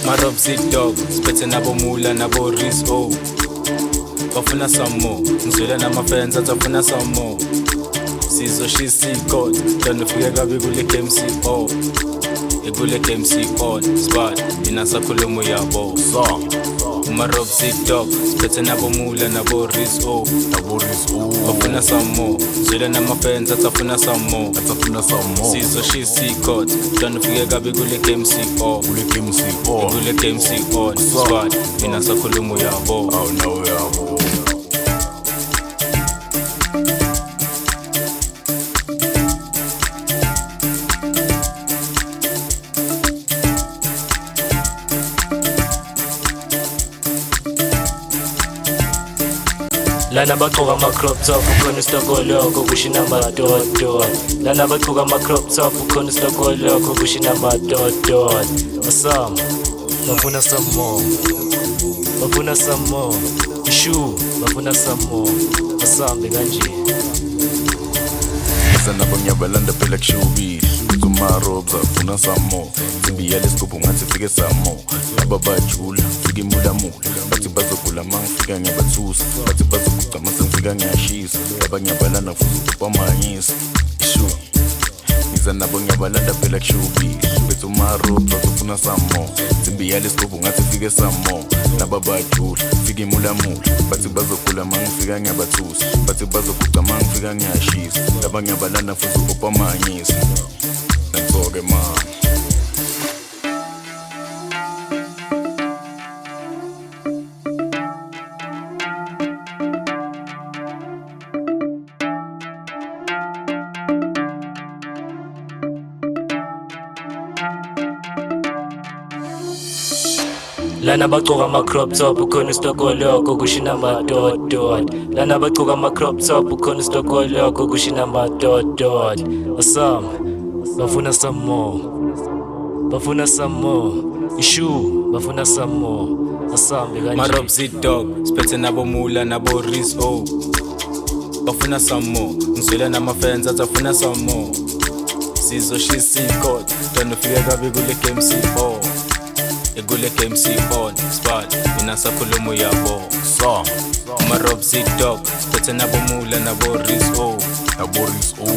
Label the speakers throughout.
Speaker 1: Marobs dog, spitze nabo mula nabo Rizzo. Bafuna some more, ngizwela nama-fans atafuna some more. Sizoshisa icode, kanufika kabi kule KMCO. Kule KMCO, spot, inasakhulumo yabo. Marobs dog, spitze nabo mula nabo Rizzo. Bafuna some more, ngizwela nama-fans atafuna some more. Sizoshisa icode, kanufika kabi kule KMCO. Kule KMCO, spot, inasakhulumo yabo.
Speaker 2: Lana bagcoka ama-crop top ukhona isitokolo kusho inamadodo. Lana bagcoka ama-crop top ukhona isitokolo kusho inamadodo. Awesome, bafuna some more, bafuna some more. Ishu, bafuna some more. Awesome kanje.
Speaker 3: Sana banyabalanda phela kushubile kumarobs afuna some more. Simbiyale isigubhu ngathi fike some more. Laba bajula fike imulamula bathi bazogula mangifika ngiyabathusa bathi bazoguqa mase ngifika ngiyashisa. Laba nyabalanda futhi upamanyisa ishu niza nabo nyabalanda phela kushubile bethu umarobs afuna some more. Simbiyale isigubhu ngathi fike some more. Laba bajula fike imulamula bathi bazogula mangifika ngiyabathusa bathi bazoguqa mangifika ngiyashisa. Laba nyabalanda futhi upamanyisa ngizoke man.
Speaker 2: Lana bagcoka ama-crop top ukhona isitokolo kusho inamadodo. Lana bagcoka ama-crop top ukhona isitokolo kusho inamadodo. Awesome, bafuna some more, bafuna some more. Ishu, bafuna some more. Awesome kanje.
Speaker 1: Marobs dog, spitze nabo mula nabo Rizzo. Bafuna some more, ngizwela nama-fans atafuna some more. Sizoshisa icode, kanufika kabi kule KMCO. Kule KMCO, spot, inasakhulumo yabo. Marobs dog, spitze nabo mula nabo Rizzo.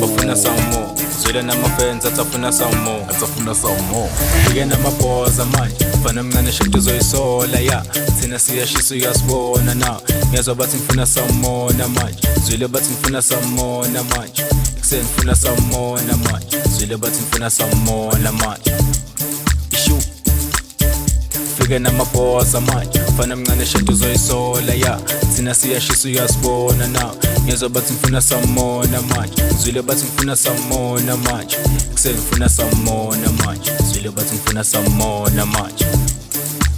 Speaker 1: Bafuna some more, ngizwela nama-fans atafuna some more. Fike namabhoza manje, mfana mncane shade uzoyisola ya. Thina siyashisa uyasibona na. Ngiyazwa bathi ngifuna some more namanje. Zwile bathi ngifuna some more namanje. Ekuseni ngifuna some more namanje. Zwile bathi ngifuna some more namanje. Ishu fike namabhoza manje, mfana mncane shade uzoyisola ya. Thina siyashisa uyasibona na. Ngiyazwa bathi ngifuna some more namanje. Zwile bathi ngifuna some more namanje. Ekuseni ngifuna some more namanje. Zwile bathi ngifuna some more namanje.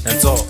Speaker 1: That's all.